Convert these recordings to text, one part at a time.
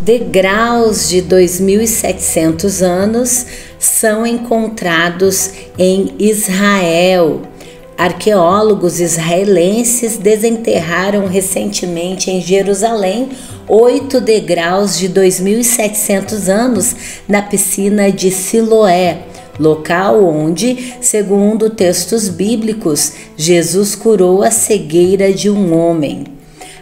Degraus de 2.700 anos são encontrados em Israel. Arqueólogos israelenses desenterraram recentemente em Jerusalém 8 degraus de 2.700 anos na piscina de Siloé, local onde, segundo textos bíblicos, Jesus curou a cegueira de um homem.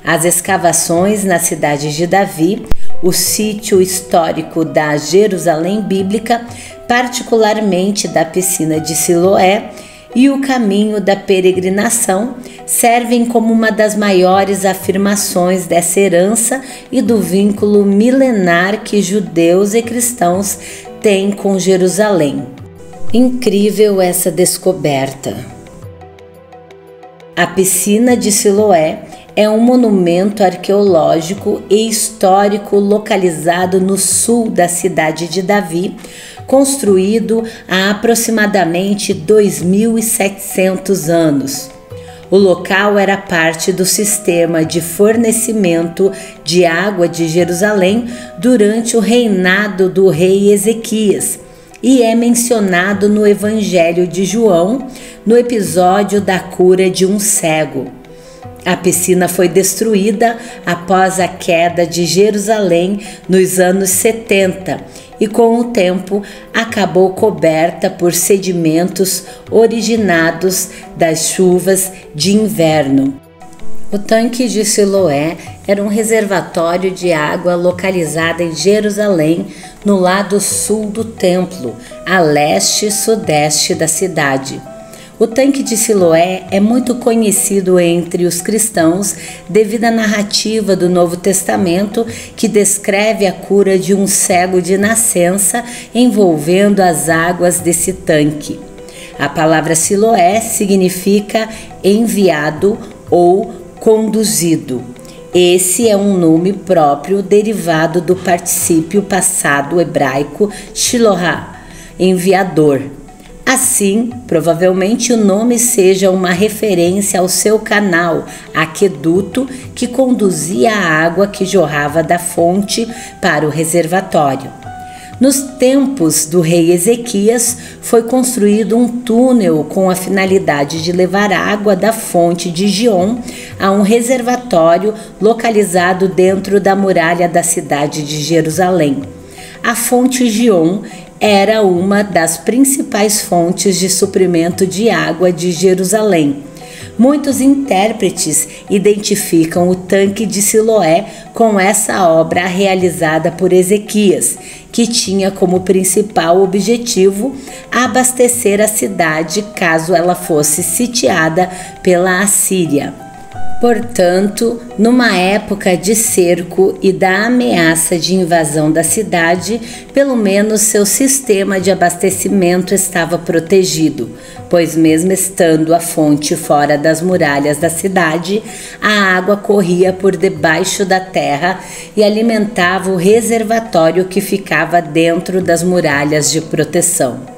As escavações na cidade de Davi, o sítio histórico da Jerusalém bíblica, particularmente da piscina de Siloé, e o caminho da peregrinação servem como uma das maiores afirmações dessa herança e do vínculo milenar que judeus e cristãos têm com Jerusalém. Incrível essa descoberta! A piscina de Siloé é um monumento arqueológico e histórico localizado no sul da cidade de Davi, construído há aproximadamente 2.700 anos. O local era parte do sistema de fornecimento de água de Jerusalém durante o reinado do rei Ezequias e é mencionado no Evangelho de João, no episódio da cura de um cego. A piscina foi destruída após a queda de Jerusalém nos anos 70 e, com o tempo, acabou coberta por sedimentos originados das chuvas de inverno. O tanque de Siloé era um reservatório de água localizado em Jerusalém, no lado sul do templo, a leste e sudeste da cidade. O tanque de Siloé é muito conhecido entre os cristãos devido à narrativa do Novo Testamento que descreve a cura de um cego de nascença envolvendo as águas desse tanque. A palavra Siloé significa enviado ou conduzido. Esse é um nome próprio derivado do particípio passado hebraico Shiloah, enviador. Assim, provavelmente o nome seja uma referência ao seu canal, aqueduto, que conduzia a água que jorrava da fonte para o reservatório. Nos tempos do rei Ezequias, foi construído um túnel com a finalidade de levar água da fonte de Gion a um reservatório localizado dentro da muralha da cidade de Jerusalém. A fonte Gion era uma das principais fontes de suprimento de água de Jerusalém. Muitos intérpretes identificam o tanque de Siloé com essa obra realizada por Ezequias, que tinha como principal objetivo abastecer a cidade caso ela fosse sitiada pela Assíria. Portanto, numa época de cerco e da ameaça de invasão da cidade, pelo menos seu sistema de abastecimento estava protegido, pois mesmo estando a fonte fora das muralhas da cidade, a água corria por debaixo da terra e alimentava o reservatório que ficava dentro das muralhas de proteção.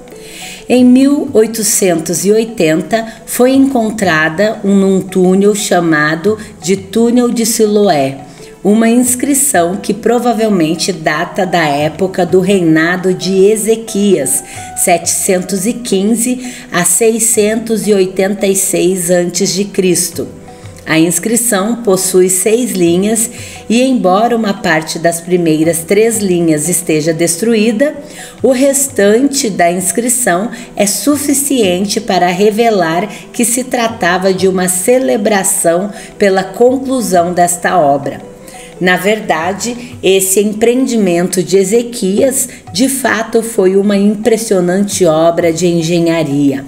Em 1880, foi encontrada num túnel chamado de Túnel de Siloé, uma inscrição que provavelmente data da época do reinado de Ezequias, 715 a 686 a.C. A inscrição possui 6 linhas e, embora uma parte das primeiras 3 linhas esteja destruída, o restante da inscrição é suficiente para revelar que se tratava de uma celebração pela conclusão desta obra. Na verdade, esse empreendimento de Ezequias, de fato, foi uma impressionante obra de engenharia.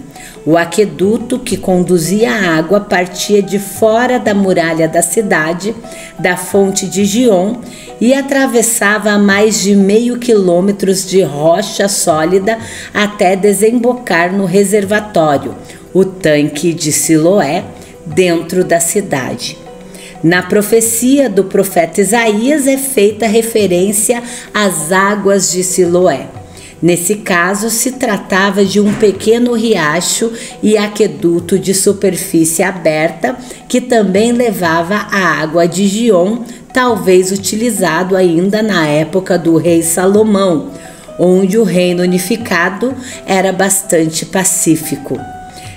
O aqueduto que conduzia a água partia de fora da muralha da cidade, da fonte de Gion, e atravessava mais de meio quilômetro de rocha sólida até desembocar no reservatório, o tanque de Siloé, dentro da cidade. Na profecia do profeta Isaías é feita referência às águas de Siloé. Nesse caso, se tratava de um pequeno riacho e aqueduto de superfície aberta que também levava a água de Gion talvez utilizado ainda na época do rei Salomão, onde o reino unificado era bastante pacífico.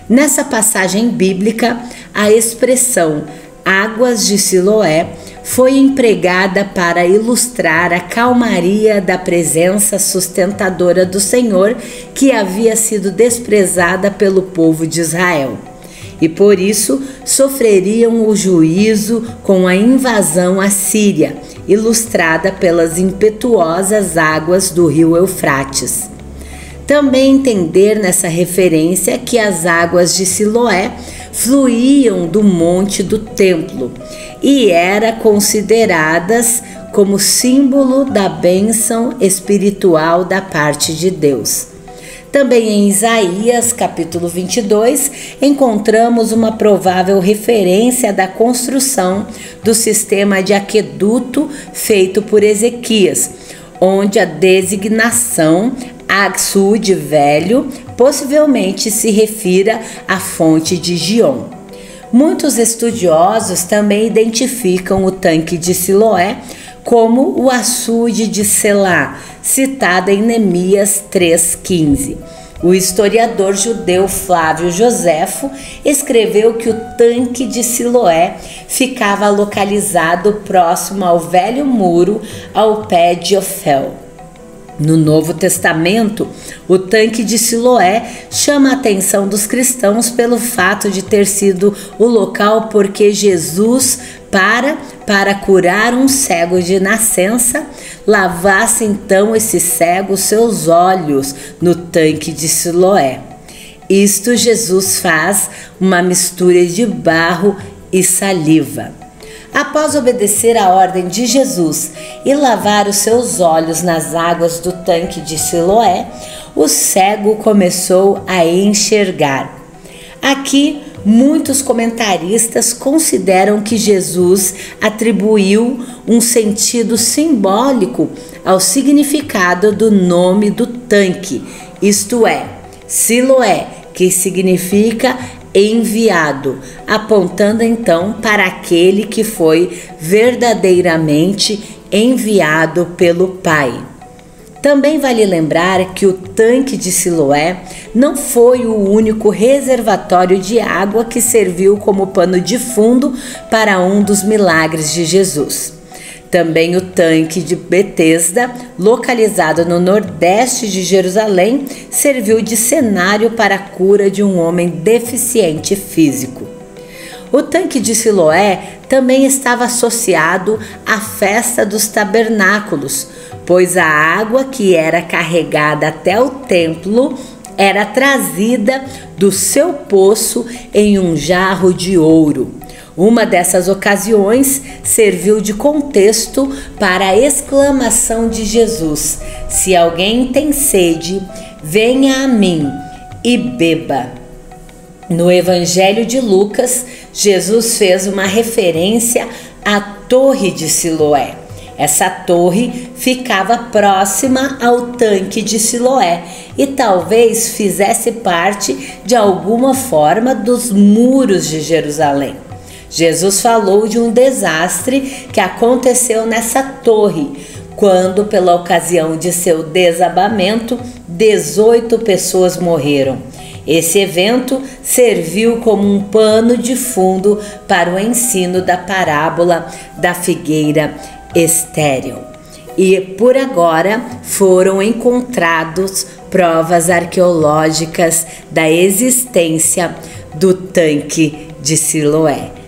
Nessa passagem bíblica, a expressão águas de Siloé foi empregada para ilustrar a calmaria da presença sustentadora do Senhor que havia sido desprezada pelo povo de Israel. E por isso sofreriam o juízo com a invasão assíria, ilustrada pelas impetuosas águas do rio Eufrates. Também entender nessa referência que as águas de Siloé fluíam do monte do templo e eram consideradas como símbolo da bênção espiritual da parte de Deus. Também em Isaías, capítulo 22, encontramos uma provável referência da construção do sistema de aqueduto feito por Ezequias, onde a designação açude velho possivelmente se refira à fonte de Gion. Muitos estudiosos também identificam o tanque de Siloé como o açude de Selá, citado em Neemias 3,15. O historiador judeu Flávio Joséfo escreveu que o tanque de Siloé ficava localizado próximo ao velho muro ao pé de Ofel. No Novo Testamento, o tanque de Siloé chama a atenção dos cristãos pelo fato de ter sido o local porque Jesus, para curar um cego de nascença, lavasse então esse cego seus olhos no tanque de Siloé. Isto Jesus faz uma mistura de barro e saliva. Após obedecer à ordem de Jesus e lavar os seus olhos nas águas do tanque de Siloé, o cego começou a enxergar. Aqui, muitos comentaristas consideram que Jesus atribuiu um sentido simbólico ao significado do nome do tanque, isto é, Siloé, que significa enviado, apontando então para aquele que foi verdadeiramente enviado pelo Pai. Também vale lembrar que o tanque de Siloé não foi o único reservatório de água que serviu como pano de fundo para um dos milagres de Jesus. Também o tanque de Betesda, localizado no nordeste de Jerusalém, serviu de cenário para a cura de um homem deficiente físico. O tanque de Siloé também estava associado à festa dos tabernáculos, pois a água que era carregada até o templo era trazida do seu poço em um jarro de ouro. Uma dessas ocasiões serviu de contexto para a exclamação de Jesus: "Se alguém tem sede, venha a mim e beba." No Evangelho de Lucas, Jesus fez uma referência à Torre de Siloé. Essa torre ficava próxima ao tanque de Siloé e talvez fizesse parte de alguma forma dos muros de Jerusalém. Jesus falou de um desastre que aconteceu nessa torre, quando, pela ocasião de seu desabamento, 18 pessoas morreram. Esse evento serviu como um pano de fundo para o ensino da parábola da figueira estéril. E por agora foram encontradas provas arqueológicas da existência do tanque de Siloé.